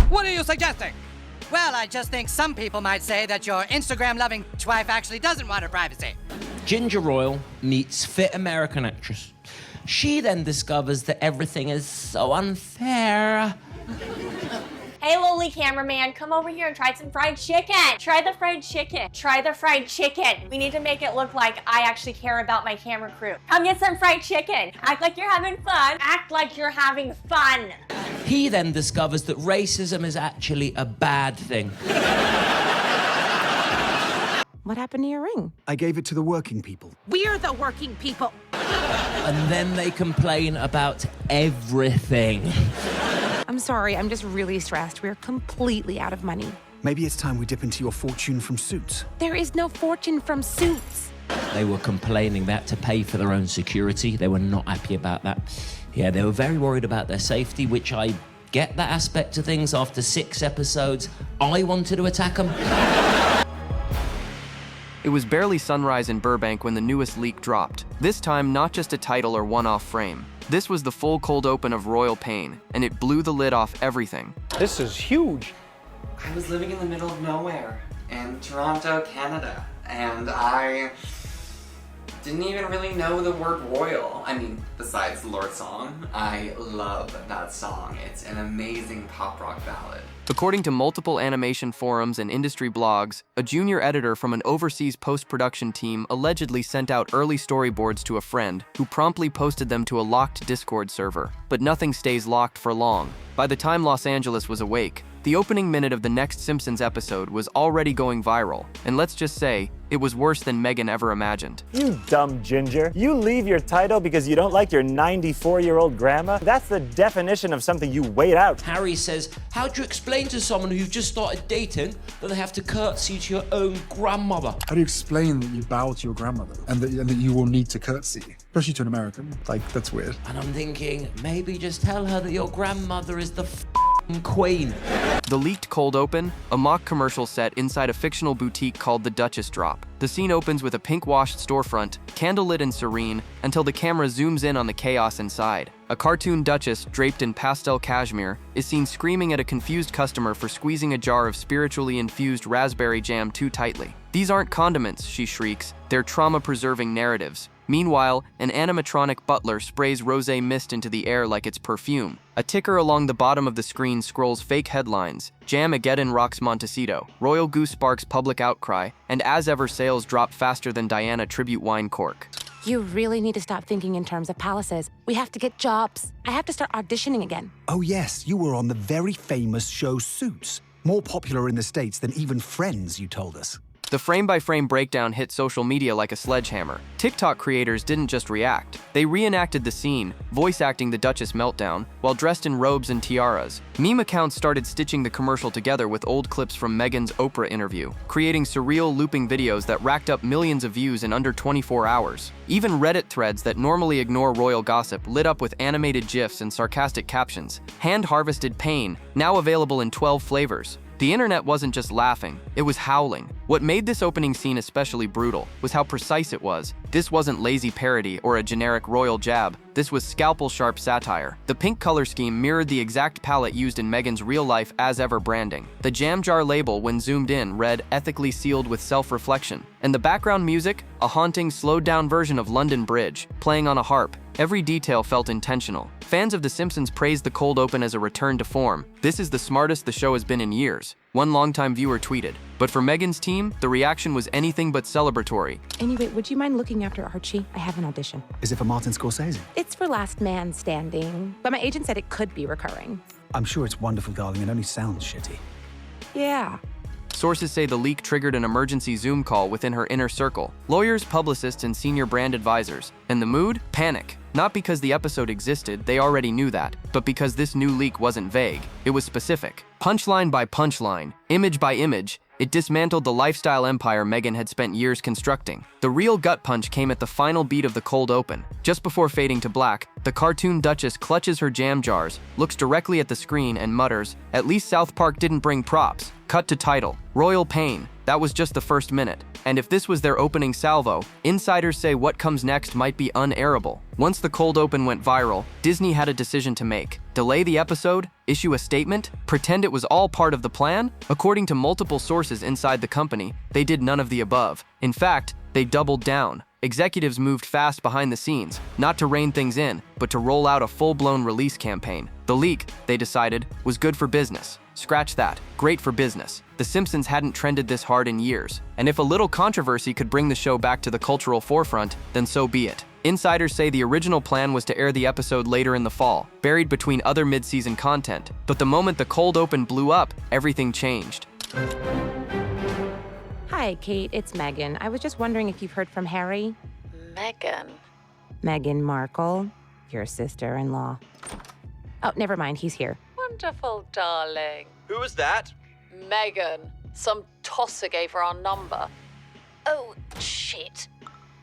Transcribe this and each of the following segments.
What are you suggesting? Well, I just think some people might say that your Instagram-loving wife actually doesn't want her privacy. Ginger Royal meets fit American actress. She then discovers that everything is so unfair. Hey, lowly cameraman, come over here and try some fried chicken. Try the fried chicken. Try the fried chicken. We need to make it look like I actually care about my camera crew. Come get some fried chicken. Act like you're having fun. Act like you're having fun. He then discovers that racism is actually a bad thing. What happened to your ring? I gave it to the working people. We're the working people. And then they complain about everything. I'm sorry, I'm just really stressed. We're completely out of money. Maybe it's time we dip into your fortune from Suits. There is no fortune from Suits. They were complaining they had to pay for their own security. They were not happy about that. Yeah, they were very worried about their safety, which I get that aspect of things. After 6 episodes, I wanted to attack them. It was barely sunrise in Burbank when the newest leak dropped. This time, not just a title or one-off frame. This was the full cold open of Royal Pain, and it blew the lid off everything. This is huge. I was living in the middle of nowhere in Toronto, Canada, and I didn't even really know the word royal. I mean, besides the Lord song. I love that song. It's an amazing pop rock ballad. According to multiple animation forums and industry blogs, a junior editor from an overseas post-production team allegedly sent out early storyboards to a friend, who promptly posted them to a locked Discord server. But nothing stays locked for long. By the time Los Angeles was awake, the opening minute of the next Simpsons episode was already going viral, and let's just say, it was worse than Meghan ever imagined. You dumb ginger. You leave your title because you don't like your 94-year-old grandma? That's the definition of something you wait out. Harry says, how do you explain to someone who've just started dating that they have to curtsy to your own grandmother? How do you explain that you bow to your grandmother and that you will need to curtsy? Especially to an American. Like, that's weird. And I'm thinking, maybe just tell her that your grandmother is the queen. The leaked cold open, a mock commercial set inside a fictional boutique called the Duchess Drop. The scene opens with a pink-washed storefront, candlelit and serene, until the camera zooms in on the chaos inside. A cartoon Duchess, draped in pastel cashmere, is seen screaming at a confused customer for squeezing a jar of spiritually infused raspberry jam too tightly. These aren't condiments, she shrieks, they're trauma-preserving narratives. Meanwhile, an animatronic butler sprays rosé mist into the air like it's perfume. A ticker along the bottom of the screen scrolls fake headlines: Jam-ageddon Rocks Montecito, Royal Goo Sparks Public Outcry, and as ever sales drop faster than Diana tribute wine Cork. You really need to stop thinking in terms of palaces. We have to get jobs. I have to start auditioning again. Oh yes, you were on the very famous show Suits. More popular in the States than even Friends, you told us. The frame-by-frame breakdown hit social media like a sledgehammer. TikTok creators didn't just react. They reenacted the scene, voice-acting the Duchess meltdown, while dressed in robes and tiaras. Meme accounts started stitching the commercial together with old clips from Meghan's Oprah interview, creating surreal looping videos that racked up millions of views in under 24 hours. Even Reddit threads that normally ignore royal gossip lit up with animated GIFs and sarcastic captions. Hand-harvested pain, now available in 12 flavors. The internet wasn't just laughing, it was howling. What made this opening scene especially brutal was how precise it was. This wasn't lazy parody or a generic royal jab. This was scalpel-sharp satire. The pink color scheme mirrored the exact palette used in Meghan's real-life as-ever branding. The jam jar label, when zoomed in, read, "ethically sealed with self-reflection." And the background music, a haunting, slowed-down version of London Bridge, playing on a harp. Every detail felt intentional. Fans of The Simpsons praised the cold open as a return to form. "This is the smartest the show has been in years," one longtime viewer tweeted. But for Meghan's team, the reaction was anything but celebratory. Anyway, would you mind looking after Archie? I have an audition. Is it for Martin Scorsese? It's for Last Man Standing, but my agent said it could be recurring. I'm sure it's wonderful, darling. It only sounds shitty. Yeah. Sources say the leak triggered an emergency Zoom call within her inner circle. Lawyers, publicists, and senior brand advisors. And the mood? Panic. Not because the episode existed, they already knew that, but because this new leak wasn't vague. It was specific. Punchline by punchline, image by image, it dismantled the lifestyle empire Meghan had spent years constructing. The real gut punch came at the final beat of the cold open. Just before fading to black, the cartoon Duchess clutches her jam jars, looks directly at the screen, and mutters, "At least South Park didn't bring props." Cut to title, Royal Pain. That was just the first minute. And if this was their opening salvo, insiders say what comes next might be unairable. Once the cold open went viral, Disney had a decision to make. Delay the episode? Issue a statement? Pretend it was all part of the plan? According to multiple sources inside the company, they did none of the above. In fact, they doubled down. Executives moved fast behind the scenes, not to rein things in, but to roll out a full-blown release campaign. The leak, they decided, was good for business. Scratch that. Great for business. The Simpsons hadn't trended this hard in years, and if a little controversy could bring the show back to the cultural forefront, then so be it. Insiders say the original plan was to air the episode later in the fall, buried between other mid-season content. But the moment the cold open blew up, everything changed. Hi, Kate. It's Meghan. I was just wondering if you've heard from Harry. Meghan? Meghan Markle, your sister-in-law. Oh, never mind. He's here. Wonderful, darling. Who was that? Meghan. Some tosser gave her our number. Oh, shit.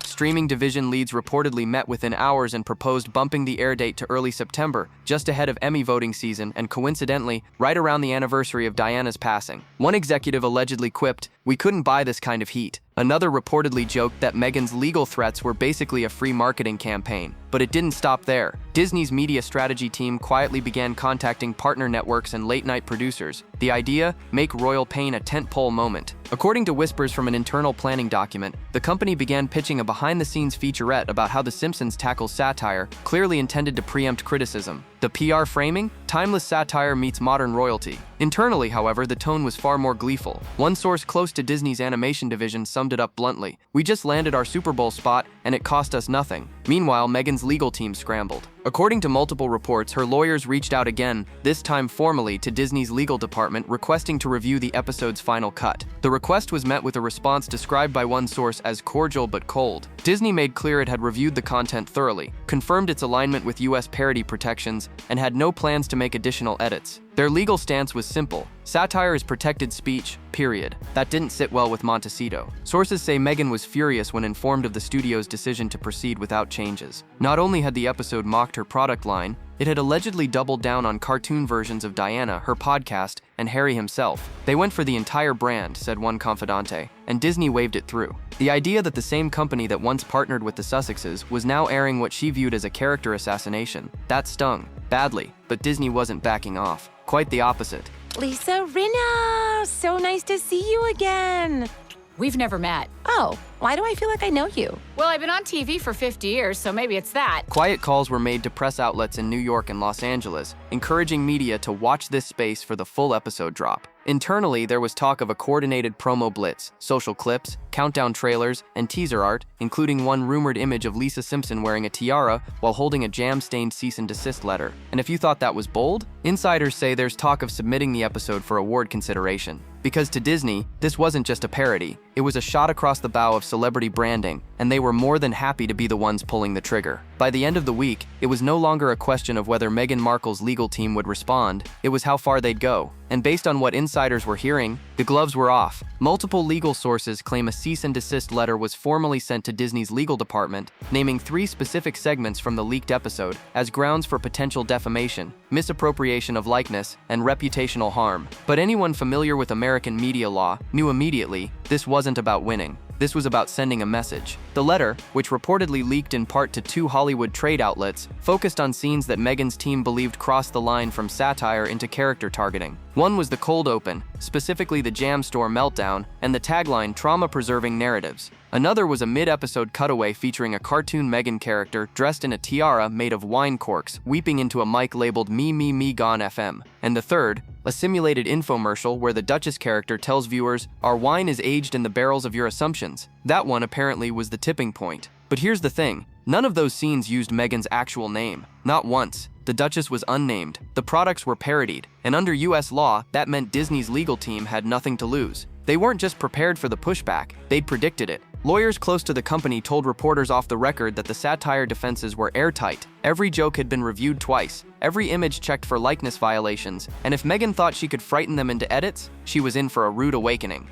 Streaming division leads reportedly met within hours and proposed bumping the air date to early September, just ahead of Emmy voting season and coincidentally, right around the anniversary of Diana's passing. One executive allegedly quipped, "We couldn't buy this kind of heat." Another reportedly joked that Meghan's legal threats were basically a free marketing campaign. But it didn't stop there. Disney's media strategy team quietly began contacting partner networks and late-night producers. The idea? Make royal pain a tentpole moment. According to whispers from an internal planning document, the company began pitching a behind-the-scenes featurette about how The Simpsons tackles satire, clearly intended to preempt criticism. The PR framing? Timeless satire meets modern royalty. Internally, however, the tone was far more gleeful. One source close to Disney's animation division summed it up bluntly. "We just landed our Super Bowl spot, and it cost us nothing." Meanwhile, Meghan's legal team scrambled. According to multiple reports, her lawyers reached out again, this time formally, to Disney's legal department requesting to review the episode's final cut. The request was met with a response described by one source as cordial but cold. Disney made clear it had reviewed the content thoroughly, confirmed its alignment with US parody protections, and had no plans to make additional edits. Their legal stance was simple. Satire is protected speech, period. That didn't sit well with Montecito. Sources say Meghan was furious when informed of the studio's decision to proceed without changes. Not only had the episode mocked her product line, it had allegedly doubled down on cartoon versions of Diana, her podcast, and Harry himself. They went for the entire brand, said one confidante, and Disney waved it through. The idea that the same company that once partnered with the Sussexes was now airing what she viewed as a character assassination, that stung. Badly, but Disney wasn't backing off. Quite the opposite. Lisa Rinna! So nice to see you again. We've never met. Oh, why do I feel like I know you? Well, I've been on TV for 50 years, so maybe it's that. Quiet calls were made to press outlets in New York and Los Angeles, encouraging media to watch this space for the full episode drop. Internally, there was talk of a coordinated promo blitz, social clips, countdown trailers, and teaser art, including one rumored image of Lisa Simpson wearing a tiara while holding a jam-stained cease and desist letter. And if you thought that was bold, insiders say there's talk of submitting the episode for award consideration. Because to Disney, this wasn't just a parody, it was a shot across the bow of celebrity branding, and they were more than happy to be the ones pulling the trigger. By the end of the week, it was no longer a question of whether Meghan Markle's legal team would respond, it was how far they'd go. And based on what insiders were hearing, the gloves were off. Multiple legal sources claim a cease and desist letter was formally sent to Disney's legal department, naming 3 specific segments from the leaked episode as grounds for potential defamation, misappropriation of likeness, and reputational harm. But anyone familiar with American media law knew immediately this wasn't about winning. This was about sending a message. The letter, which reportedly leaked in part to 2 Hollywood trade outlets, focused on scenes that Meghan's team believed crossed the line from satire into character targeting. One was the cold open, specifically the jam store meltdown, and the tagline trauma-preserving narratives. Another was a mid-episode cutaway featuring a cartoon Meghan character dressed in a tiara made of wine corks, weeping into a mic labeled Me Me Me Gone FM. And the third, a simulated infomercial where the Duchess character tells viewers, "Our wine is aged in the barrels of your assumptions." That one apparently was the tipping point. But here's the thing, none of those scenes used Meghan's actual name. Not once. The Duchess was unnamed, the products were parodied, and under US law, that meant Disney's legal team had nothing to lose. They weren't just prepared for the pushback, they'd predicted it. Lawyers close to the company told reporters off the record that the satire defenses were airtight. Every joke had been reviewed twice, every image checked for likeness violations, and if Meghan thought she could frighten them into edits, she was in for a rude awakening.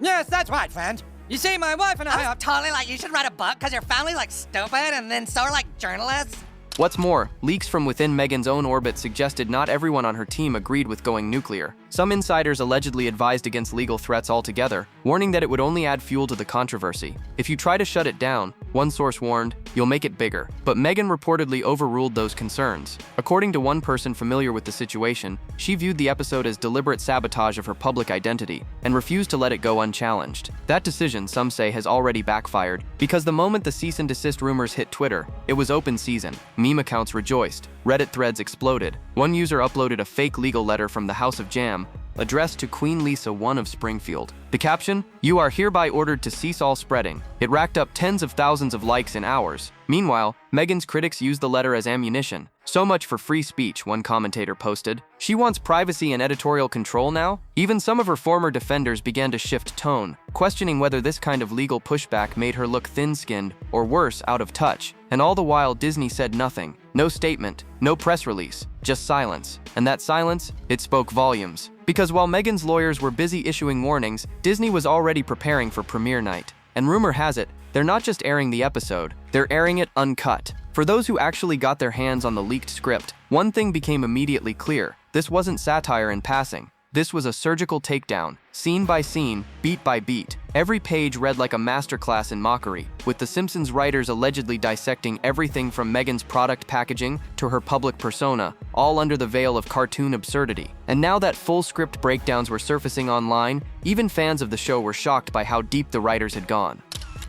Yes, that's right, friend. You see, my wife and I are totally like, you should write a book because your family like stupid and then so are like journalists. What's more, leaks from within Meghan's own orbit suggested not everyone on her team agreed with going nuclear. Some insiders allegedly advised against legal threats altogether, warning that it would only add fuel to the controversy. If you try to shut it down, one source warned, you'll make it bigger. But Meghan reportedly overruled those concerns. According to one person familiar with the situation, she viewed the episode as deliberate sabotage of her public identity and refused to let it go unchallenged. That decision, some say, has already backfired, because the moment the cease and desist rumors hit Twitter, it was open season. Meme accounts rejoiced, Reddit threads exploded. One user uploaded a fake legal letter from the House of Jam, addressed to Queen Lisa I of Springfield. The caption, "You are hereby ordered to cease all spreading." It racked up tens of thousands of likes in hours. Meanwhile, Meghan's critics used the letter as ammunition. "So much for free speech," one commentator posted. "She wants privacy and editorial control now?" Even some of her former defenders began to shift tone, questioning whether this kind of legal pushback made her look thin-skinned or worse, out of touch. And all the while, Disney said nothing. No statement, no press release, just silence. And that silence, it spoke volumes. Because while Meghan's lawyers were busy issuing warnings, Disney was already preparing for premiere night. And rumor has it, they're not just airing the episode, they're airing it uncut. For those who actually got their hands on the leaked script, one thing became immediately clear. This wasn't satire in passing. This was a surgical takedown, scene by scene, beat by beat. Every page read like a masterclass in mockery, with the Simpsons writers allegedly dissecting everything from Meghan's product packaging to her public persona, all under the veil of cartoon absurdity. And now that full script breakdowns were surfacing online, even fans of the show were shocked by how deep the writers had gone.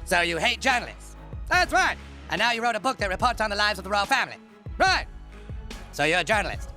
So you hate journalists? That's right. And now you wrote a book that reports on the lives of the royal family. Right. So you're a journalist.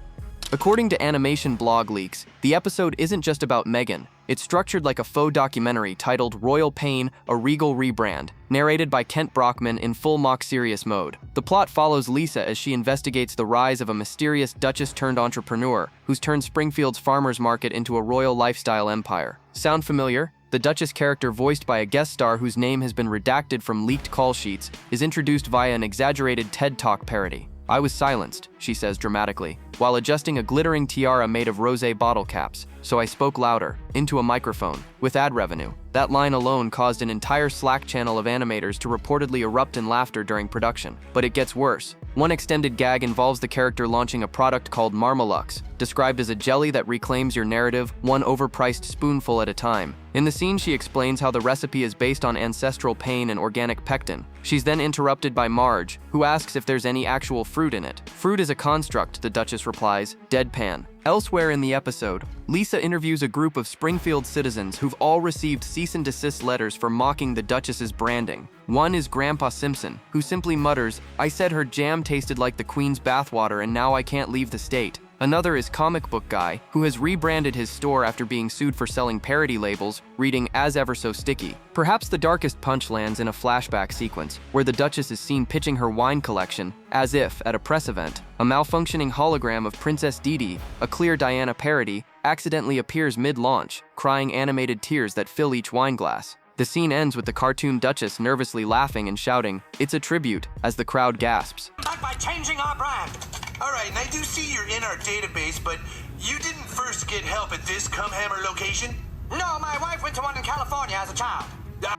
According to animation blog leaks, the episode isn't just about Meghan. It's structured like a faux documentary titled Royal Pain, A Regal Rebrand, narrated by Kent Brockman in full mock-serious mode. The plot follows Lisa as she investigates the rise of a mysterious Duchess-turned-entrepreneur who's turned Springfield's farmers market into a royal lifestyle empire. Sound familiar? The Duchess character, voiced by a guest star whose name has been redacted from leaked call sheets, is introduced via an exaggerated TED Talk parody. "I was silenced," she says dramatically, while adjusting a glittering tiara made of rosé bottle caps, "so I spoke louder, into a microphone, with ad revenue." That line alone caused an entire Slack channel of animators to reportedly erupt in laughter during production. But it gets worse. One extended gag involves the character launching a product called Marmalux, described as a jelly that reclaims your narrative one overpriced spoonful at a time. In the scene, she explains how the recipe is based on ancestral pain and organic pectin. She's then interrupted by Marge, who asks if there's any actual fruit in it. "Fruit is a construct," the Duchess replies, deadpan. Elsewhere in the episode, Lisa interviews a group of Springfield citizens who've all received cease and desist letters for mocking the Duchess's branding. One is Grandpa Simpson, who simply mutters, "I said her jam tasted like the Queen's bathwater and now I can't leave the state." Another is Comic Book Guy, who has rebranded his store after being sued for selling parody labels, reading "As Ever So Sticky." Perhaps the darkest punch lands in a flashback sequence, where the Duchess is seen pitching her wine collection, as if, at a press event, a malfunctioning hologram of Princess Didi, a clear Diana parody, accidentally appears mid-launch, crying animated tears that fill each wine glass. The scene ends with the cartoon Duchess nervously laughing and shouting, "It's a tribute," as the crowd gasps. Back by changing our brand. All right, and I do see you're in our database, but you didn't first get help at this Cumhammer location? No, my wife went to one in California as a child.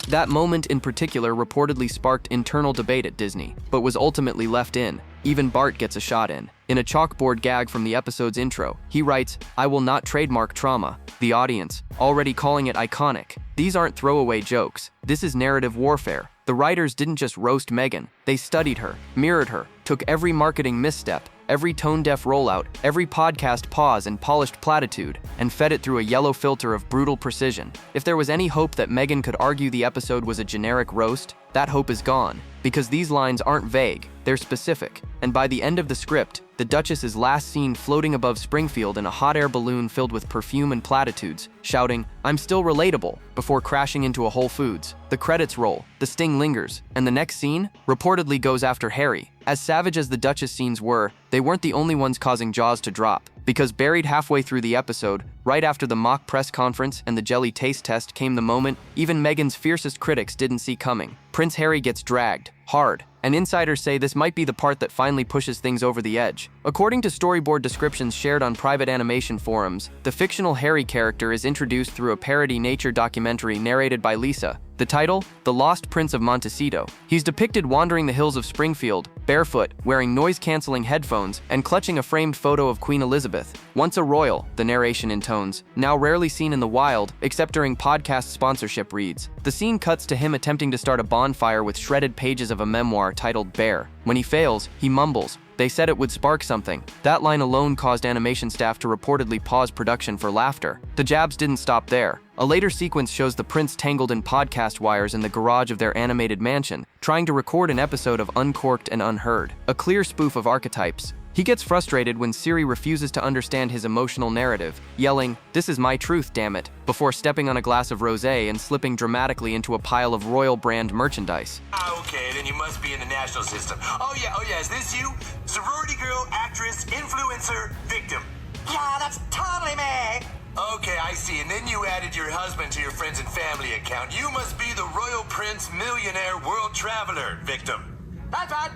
That moment in particular reportedly sparked internal debate at Disney, but was ultimately left in. Even Bart gets a shot in. In a chalkboard gag from the episode's intro, he writes, "I will not trademark trauma." The audience, already calling it iconic. These aren't throwaway jokes. This is narrative warfare. The writers didn't just roast Meghan. They studied her, mirrored her, took every marketing misstep, every tone-deaf rollout, every podcast pause and polished platitude, and fed it through a yellow filter of brutal precision. If there was any hope that Meghan could argue the episode was a generic roast, that hope is gone. Because these lines aren't vague, they're specific. And by the end of the script, the Duchess is last seen floating above Springfield in a hot air balloon filled with perfume and platitudes, shouting, "I'm still relatable," before crashing into a Whole Foods. The credits roll, the sting lingers, and the next scene reportedly goes after Harry. As savage as the Duchess scenes were, they weren't the only ones causing jaws to drop. Because buried halfway through the episode, right after the mock press conference and the jelly taste test, came the moment even Meghan's fiercest critics didn't see coming. Prince Harry gets dragged, hard, and insiders say this might be the part that finally pushes things over the edge. According to storyboard descriptions shared on private animation forums, the fictional Harry character is introduced through a parody nature documentary narrated by Lisa, The title? The Lost Prince of Montecito. He's depicted wandering the hills of Springfield, barefoot, wearing noise-canceling headphones, and clutching a framed photo of Queen Elizabeth. Once a royal, the narration intones, now rarely seen in the wild, except during podcast sponsorship reads. The scene cuts to him attempting to start a bonfire with shredded pages of a memoir titled Bear. When he fails, he mumbles, "They said it would spark something." That line alone caused animation staff to reportedly pause production for laughter. The jabs didn't stop there. A later sequence shows the prince tangled in podcast wires in the garage of their animated mansion, trying to record an episode of Uncorked and Unheard, a clear spoof of archetypes. He gets frustrated when Siri refuses to understand his emotional narrative, yelling, "This is my truth, damn it," before stepping on a glass of rosé and slipping dramatically into a pile of royal brand merchandise. Okay, then you must be in the national system. Oh yeah, is this you? Sorority girl, actress, influencer, victim. Yeah, that's totally me. Okay, I see. And then you added your husband to your friends and family account. You must be the royal prince, millionaire, world traveler, victim. That's right.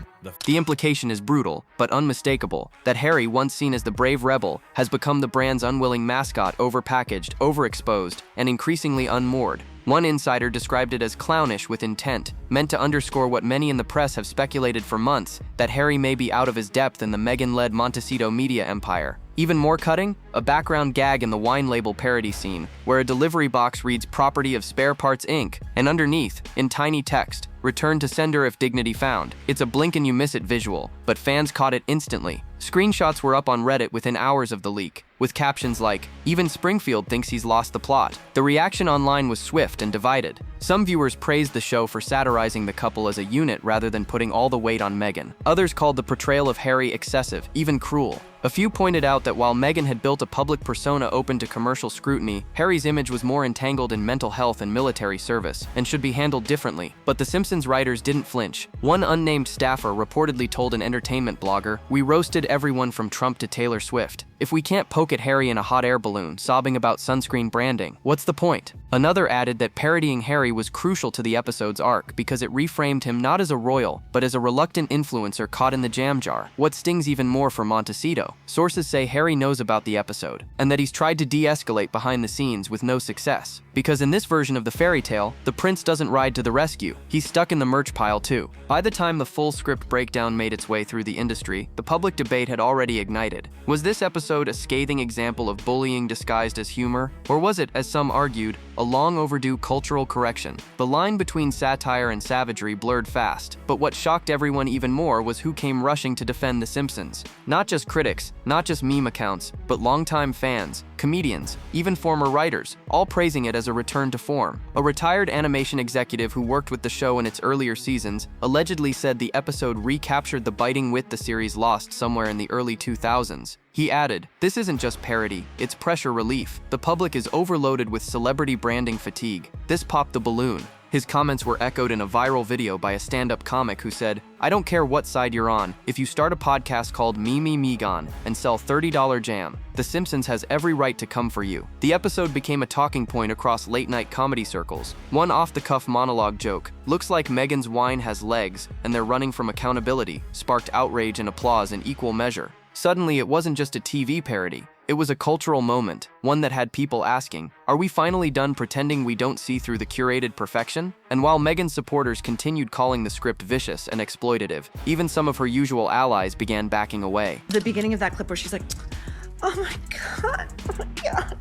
The implication is brutal, but unmistakable, that Harry, once seen as the brave rebel, has become the brand's unwilling mascot, overpackaged, overexposed, and increasingly unmoored. One insider described it as clownish with intent, meant to underscore what many in the press have speculated for months, that Harry may be out of his depth in the Meghan-led Montecito media empire. Even more cutting, a background gag in the wine label parody scene, where a delivery box reads "Property of Spare Parts Inc." and underneath, in tiny text, "Return to sender if dignity found." It's a blink and you miss it visual, but fans caught it instantly. Screenshots were up on Reddit within hours of the leak, with captions like, "Even Springfield thinks he's lost the plot." The reaction online was swift and divided. Some viewers praised the show for satirizing the couple as a unit rather than putting all the weight on Meghan. Others called the portrayal of Harry excessive, even cruel. A few pointed out that while Meghan had built a public persona open to commercial scrutiny, Harry's image was more entangled in mental health and military service, and should be handled differently. But the Simpsons writers didn't flinch. One unnamed staffer reportedly told an entertainment blogger, "We roasted everyone from Trump to Taylor Swift. If we can't poke at Harry in a hot air balloon, sobbing about sunscreen branding, what's the point?" Another added that parodying Harry was crucial to the episode's arc because it reframed him not as a royal, but as a reluctant influencer caught in the jam jar. What stings even more for Montecito? Sources say Harry knows about the episode, and that he's tried to de-escalate behind the scenes with no success. Because in this version of the fairy tale, the prince doesn't ride to the rescue. He's stuck in the merch pile too. By the time the full script breakdown made its way through the industry, the public debate had already ignited. Was this episode a scathing example of bullying disguised as humor? Or was it, as some argued, a long overdue cultural correction? The line between satire and savagery blurred fast, but what shocked everyone even more was who came rushing to defend The Simpsons. Not just critics, not just meme accounts, but longtime fans, comedians, even former writers, all praising it as a return to form. A retired animation executive who worked with the show in its earlier seasons allegedly said the episode recaptured the biting wit the series lost somewhere in the early 2000s. He added, "This isn't just parody, it's pressure relief. The public is overloaded with celebrity branding fatigue. This popped the balloon." His comments were echoed in a viral video by a stand-up comic who said, "I don't care what side you're on, if you start a podcast called Meghan and sell $30 jam, The Simpsons has every right to come for you." The episode became a talking point across late-night comedy circles. One off-the-cuff monologue joke, "Looks like Meghan's wine has legs, and they're running from accountability," sparked outrage and applause in equal measure. Suddenly, it wasn't just a TV parody. It was a cultural moment, one that had people asking, are we finally done pretending we don't see through the curated perfection? And while Meghan's supporters continued calling the script vicious and exploitative, even some of her usual allies began backing away. The beginning of that clip where she's like, "Oh my God, oh my God,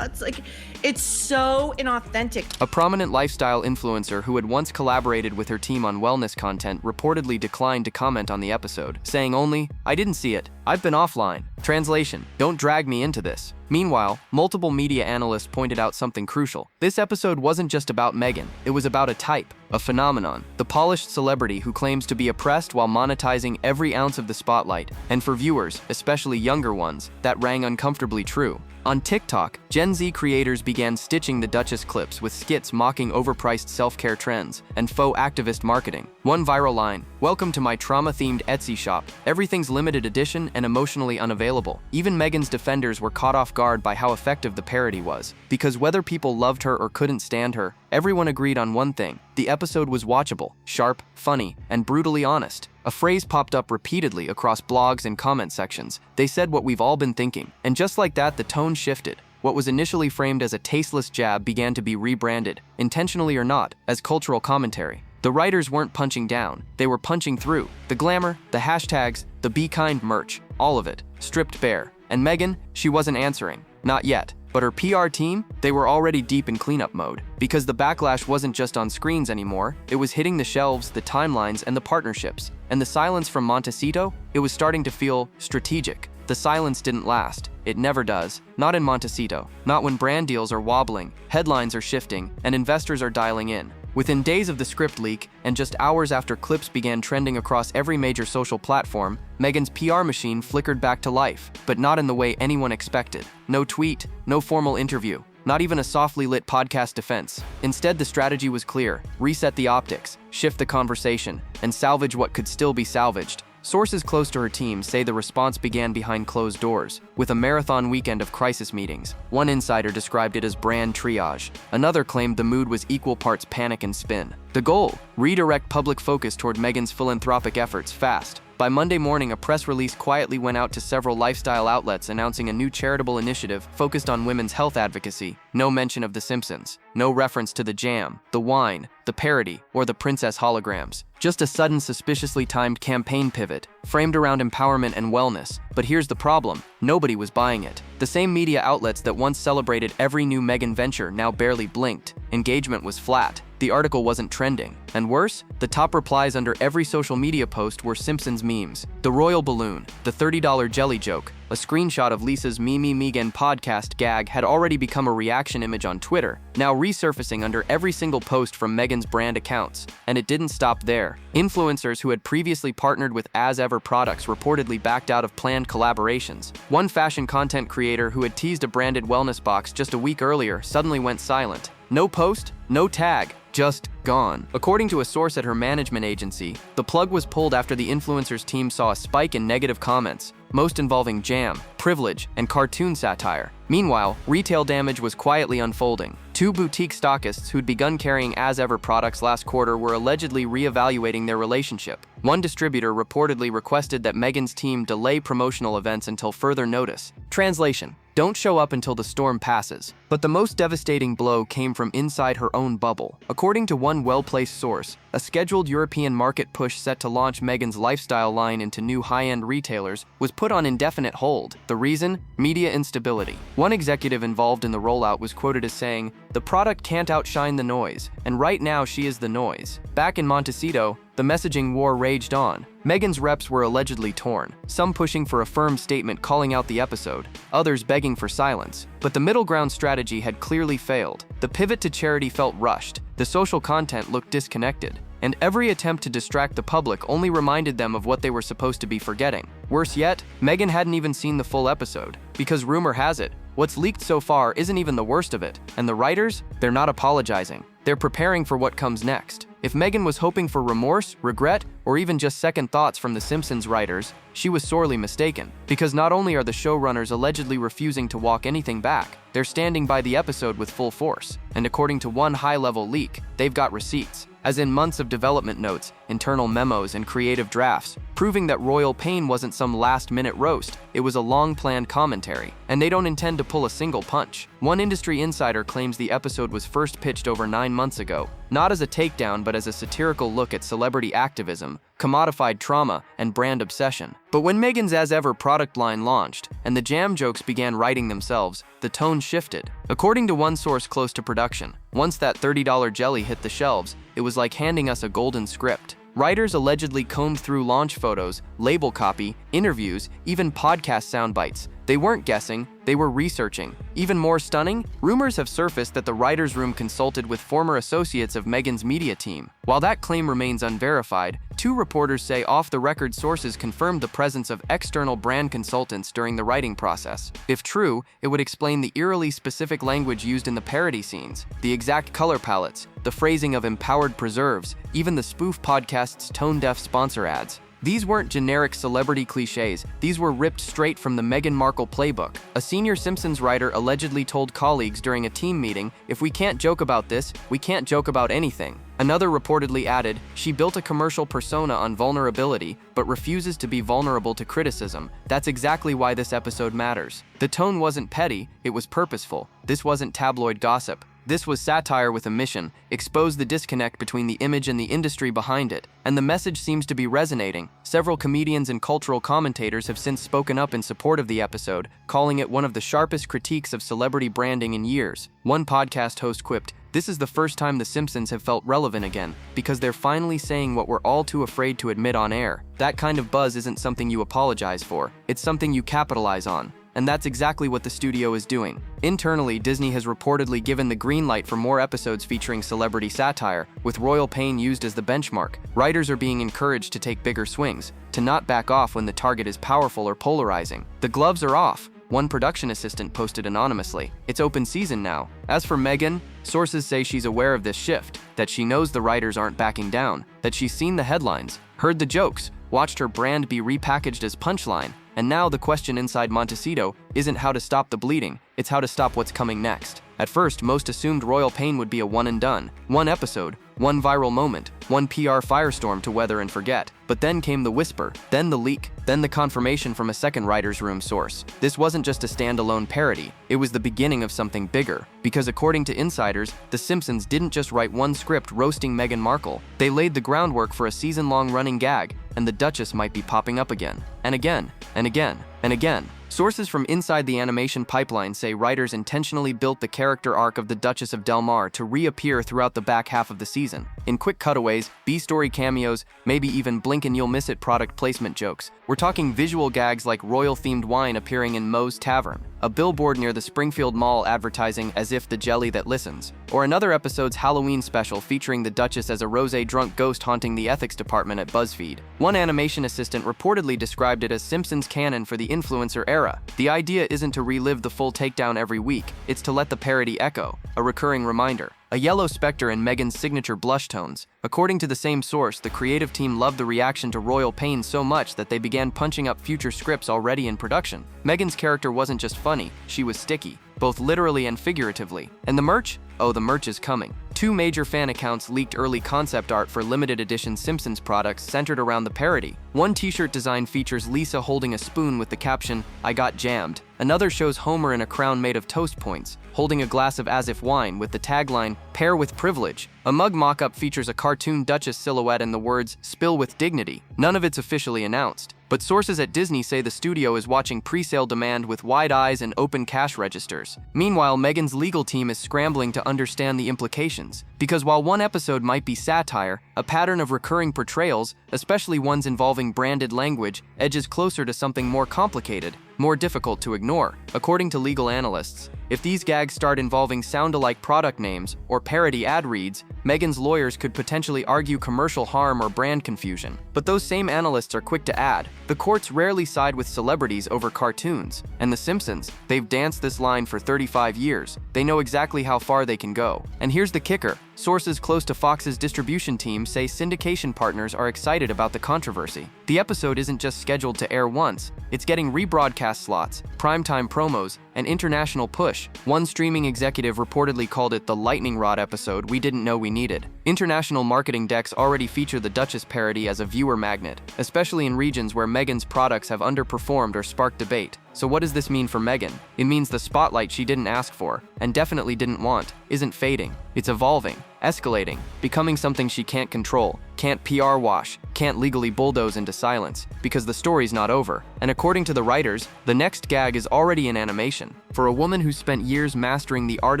it's like, it's so inauthentic." A prominent lifestyle influencer who had once collaborated with her team on wellness content reportedly declined to comment on the episode, saying only, "I didn't see it. I've been offline." Translation, "Don't drag me into this." Meanwhile, multiple media analysts pointed out something crucial. This episode wasn't just about Meghan, it was about a type, a phenomenon, the polished celebrity who claims to be oppressed while monetizing every ounce of the spotlight. And for viewers, especially younger ones, that rang uncomfortably true. On TikTok, Gen Z creators began stitching the Duchess clips with skits mocking overpriced self-care trends and faux activist marketing. One viral line, "Welcome to my trauma-themed Etsy shop. Everything's limited edition and emotionally unavailable." Even Meghan's defenders were caught off guard by how effective the parody was. Because whether people loved her or couldn't stand her, everyone agreed on one thing: the episode was watchable, sharp, funny, and brutally honest. A phrase popped up repeatedly across blogs and comment sections. "They said what we've all been thinking." And just like that, the tone shifted. what was initially framed as a tasteless jab began to be rebranded, intentionally or not, as cultural commentary. The writers weren't punching down, they were punching through. The glamour, the hashtags, the Be Kind merch, all of it, stripped bare. And Meghan, she wasn't answering. Not yet. But her PR team, they were already deep in cleanup mode. Because the backlash wasn't just on screens anymore, it was hitting the shelves, the timelines, and the partnerships. And the silence from Montecito, it was starting to feel strategic. The silence didn't last. It never does. Not in Montecito. Not when brand deals are wobbling, headlines are shifting, and investors are dialing in. Within days of the script leak, and just hours after clips began trending across every major social platform, Meghan's PR machine flickered back to life, but not in the way anyone expected. No tweet, no formal interview, not even a softly lit podcast defense. Instead, the strategy was clear: reset the optics, shift the conversation, and salvage what could still be salvaged. Sources close to her team say the response began behind closed doors, with a marathon weekend of crisis meetings. One insider described it as brand triage. Another claimed the mood was equal parts panic and spin. The goal? Redirect public focus toward Meghan's philanthropic efforts fast. By Monday morning, a press release quietly went out to several lifestyle outlets announcing a new charitable initiative focused on women's health advocacy. No mention of The Simpsons. No reference to the jam, the wine, the parody, or the princess holograms. Just a sudden, suspiciously timed campaign pivot, framed around empowerment and wellness. But here's the problem: nobody was buying it. The same media outlets that once celebrated every new Meghan venture now barely blinked. Engagement was flat. The article wasn't trending. And worse, the top replies under every social media post were Simpsons memes. The royal balloon, the $30 jelly joke, a screenshot of Lisa's Meghan podcast gag had already become a reaction image on Twitter, now resurfacing under every single post from Meghan's brand accounts. And it didn't stop there. Influencers who had previously partnered with As Ever products reportedly backed out of planned collaborations. One fashion content creator who had teased a branded wellness box just a week earlier suddenly went silent. No post, no tag, just gone. According to a source at her management agency, the plug was pulled after the influencer's team saw a spike in negative comments, most involving jam, privilege, and cartoon satire. Meanwhile, retail damage was quietly unfolding. Two boutique stockists who'd begun carrying As Ever products last quarter were allegedly re-evaluating their relationship. One distributor reportedly requested that Meghan's team delay promotional events until further notice. Translation: don't show up until the storm passes. But the most devastating blow came from inside her own bubble. According to one well-placed source, a scheduled European market push set to launch Meghan's lifestyle line into new high-end retailers was put on indefinite hold. The reason? Media instability. One executive involved in the rollout was quoted as saying, "The product can't outshine the noise, and right now she is the noise." Back in Montecito, the messaging war raged on. Meghan's reps were allegedly torn, some pushing for a firm statement calling out the episode, others begging for silence. But the middle ground strategy had clearly failed. The pivot to charity felt rushed, the social content looked disconnected, and every attempt to distract the public only reminded them of what they were supposed to be forgetting. Worse yet, Meghan hadn't even seen the full episode, because rumor has it, what's leaked so far isn't even the worst of it, and the writers, they're not apologizing. They're preparing for what comes next. If Meghan was hoping for remorse, regret, or even just second thoughts from the Simpsons writers, she was sorely mistaken. Because not only are the showrunners allegedly refusing to walk anything back, they're standing by the episode with full force. And according to one high-level leak, they've got receipts, as in months of development notes, internal memos, and creative drafts, proving that Royal Pain wasn't some last-minute roast, it was a long-planned commentary. And they don't intend to pull a single punch. One industry insider claims the episode was first pitched over 9 months ago, not as a takedown but as a satirical look at celebrity activism, commodified trauma, and brand obsession. But when Meghan's As Ever product line launched, and the jam jokes began writing themselves, the tone shifted. According to one source close to production, once that $30 jelly hit the shelves, it was like handing us a golden script. Writers allegedly combed through launch photos, label copy, interviews, even podcast sound bites. They weren't guessing, they were researching. Even more stunning, rumors have surfaced that the writers' room consulted with former associates of Meghan's media team. While that claim remains unverified, two reporters say off-the-record sources confirmed the presence of external brand consultants during the writing process. If true, it would explain the eerily specific language used in the parody scenes, the exact color palettes, the phrasing of empowered preserves, even the spoof podcast's tone-deaf sponsor ads. These weren't generic celebrity cliches, these were ripped straight from the Meghan Markle playbook. A senior Simpsons writer allegedly told colleagues during a team meeting, "If we can't joke about this, we can't joke about anything." Another reportedly added, "She built a commercial persona on vulnerability, but refuses to be vulnerable to criticism. That's exactly why this episode matters." The tone wasn't petty, it was purposeful. This wasn't tabloid gossip. This was satire with a mission, expose the disconnect between the image and the industry behind it. And the message seems to be resonating. Several comedians and cultural commentators have since spoken up in support of the episode, calling it one of the sharpest critiques of celebrity branding in years. One podcast host quipped, "This is the first time The Simpsons have felt relevant again, because they're finally saying what we're all too afraid to admit on air." That kind of buzz isn't something you apologize for, it's something you capitalize on. And that's exactly what the studio is doing. Internally, Disney has reportedly given the green light for more episodes featuring celebrity satire, with royal pain used as the benchmark. Writers are being encouraged to take bigger swings, to not back off when the target is powerful or polarizing. The gloves are off, one production assistant posted anonymously. It's open season now. As for Meghan, sources say she's aware of this shift, that she knows the writers aren't backing down, that she's seen the headlines, heard the jokes, watched her brand be repackaged as Punchline. And now the question inside Montecito isn't how to stop the bleeding, it's how to stop what's coming next. At first, most assumed royal pain would be a one and done. One episode, one viral moment, one PR firestorm to weather and forget. But then came the whisper, then the leak, then the confirmation from a second writer's room source. This wasn't just a standalone parody, it was the beginning of something bigger. Because according to insiders, The Simpsons didn't just write one script roasting Meghan Markle. They laid the groundwork for a season-long running gag, and the Duchess might be popping up again, and again, and again, and again. Sources from inside the animation pipeline say writers intentionally built the character arc of the Duchess of Del Mar to reappear throughout the back half of the season. In quick cutaways, B-story cameos, maybe even blink and you'll miss it product placement jokes. We're talking visual gags like royal-themed wine appearing in Moe's Tavern, a billboard near the Springfield Mall advertising "as if the jelly that listens," or another episode's Halloween special featuring the Duchess as a rosé drunk ghost haunting the ethics department at BuzzFeed. One animation assistant reportedly described it as Simpsons canon for the influencer era. The idea isn't to relive the full takedown every week, it's to let the parody echo, a recurring reminder. A yellow specter in Meghan's signature blush tones. According to the same source, the creative team loved the reaction to royal pain so much that they began punching up future scripts already in production. Meghan's character wasn't just funny, she was sticky, both literally and figuratively. And the merch? Oh, the merch is coming. Two major fan accounts leaked early concept art for limited edition Simpsons products centered around the parody. One t-shirt design features Lisa holding a spoon with the caption, "I got jammed." Another shows Homer in a crown made of toast points, holding a glass of as if wine with the tagline, "Pair with privilege." A mug mock-up features a cartoon Duchess silhouette and the words, "Spill with dignity." None of it's officially announced, but sources at Disney say the studio is watching pre-sale demand with wide eyes and open cash registers. Meanwhile, Meghan's legal team is scrambling to understand the implications, because while one episode might be satire, a pattern of recurring portrayals, especially ones involving branded language, edges closer to something more complicated, more difficult to ignore. According to legal analysts, if these gags start involving sound-alike product names or parody ad reads, Meghan's lawyers could potentially argue commercial harm or brand confusion. But those same analysts are quick to add, the courts rarely side with celebrities over cartoons. And The Simpsons, they've danced this line for 35 years. They know exactly how far they can go. And here's the kicker. Sources close to Fox's distribution team say syndication partners are excited about the controversy. The episode isn't just scheduled to air once, it's getting rebroadcast slots, primetime promos, and international push. One streaming executive reportedly called it the lightning rod episode we didn't know we needed. International marketing decks already feature the Duchess parody as a viewer magnet, especially in regions where Meghan's products have underperformed or sparked debate. So what does this mean for Meghan? It means the spotlight she didn't ask for, and definitely didn't want, isn't fading. It's evolving, escalating, becoming something she can't control, can't PR wash, can't legally bulldoze into silence, because the story's not over. And according to the writers, the next gag is already in animation. For a woman who spent years mastering the art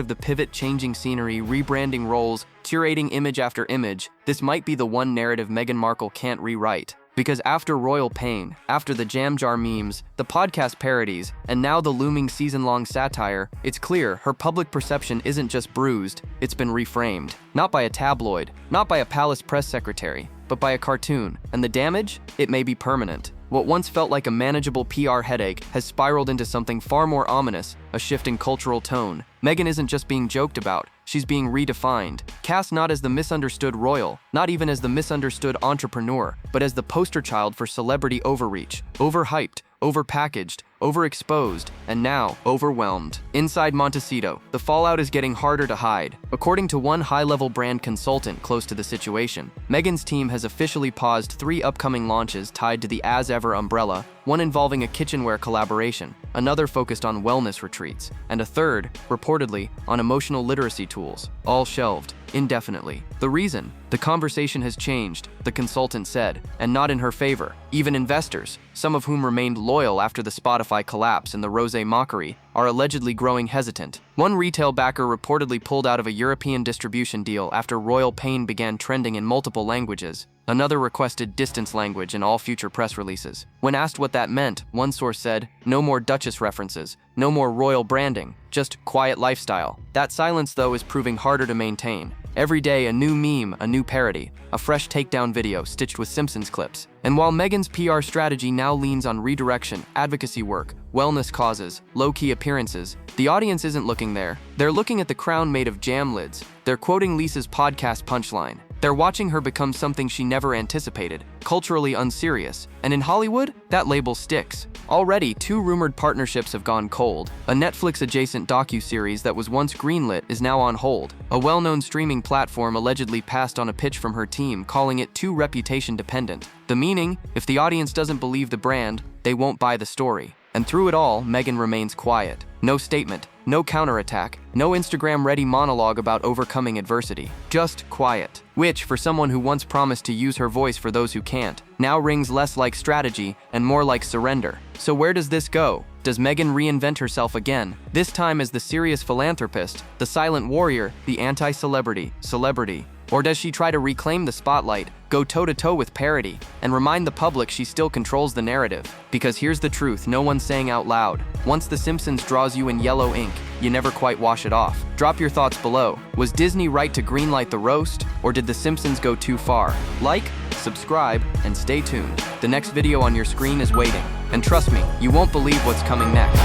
of the pivot, changing scenery, rebranding roles, curating image after image, this might be the one narrative Meghan Markle can't rewrite. Because after royal pain, after the jam jar memes, the podcast parodies, and now the looming season-long satire, it's clear her public perception isn't just bruised, it's been reframed. Not by a tabloid, not by a palace press secretary, but by a cartoon. And the damage? It may be permanent. What once felt like a manageable PR headache has spiraled into something far more ominous, a shift in cultural tone. Meghan isn't just being joked about, she's being redefined. Cast not as the misunderstood royal, not even as the misunderstood entrepreneur, but as the poster child for celebrity overreach, overhyped, overpackaged, overexposed, and now overwhelmed. Inside Montecito, the fallout is getting harder to hide. According to one high-level brand consultant close to the situation, Meghan's team has officially paused 3 upcoming launches tied to the As Ever umbrella, one involving a kitchenware collaboration, another focused on wellness retreats, and a third, reportedly, on emotional literacy tools, all shelved indefinitely. The reason? The conversation has changed, the consultant said, and not in her favor. Even investors, some of whom remained loyal after the Spotify collapse and the rosé mockery, are allegedly growing hesitant. One retail backer reportedly pulled out of a European distribution deal after royal pain began trending in multiple languages. Another requested distance language in all future press releases. When asked what that meant, one source said, "No more Duchess references, no more royal branding, just quiet lifestyle." That silence, though, is proving harder to maintain. Every day, a new meme, a new parody, a fresh takedown video stitched with Simpsons clips. And while Meghan's PR strategy now leans on redirection, advocacy work, wellness causes, low-key appearances, the audience isn't looking there. They're looking at the crown made of jam lids. They're quoting Lisa's podcast Punchline. They're watching her become something she never anticipated, culturally unserious. And in Hollywood, that label sticks. Already, 2 rumored partnerships have gone cold. A Netflix-adjacent docu-series that was once greenlit is now on hold. A well-known streaming platform allegedly passed on a pitch from her team, calling it too reputation-dependent. The meaning, if the audience doesn't believe the brand, they won't buy the story. And through it all, Meghan remains quiet. No statement, no counterattack, no Instagram-ready monologue about overcoming adversity. Just quiet. Which, for someone who once promised to use her voice for those who can't, now rings less like strategy and more like surrender. So where does this go? Does Meghan reinvent herself again? This time as the serious philanthropist, the silent warrior, the anti-celebrity, celebrity? Or does she try to reclaim the spotlight, go toe-to-toe with parody, and remind the public she still controls the narrative? Because here's the truth no one's saying out loud. Once The Simpsons draws you in yellow ink, you never quite wash it off. Drop your thoughts below. Was Disney right to greenlight the roast? Or did The Simpsons go too far? Like, subscribe, and stay tuned. The next video on your screen is waiting. And trust me, you won't believe what's coming next.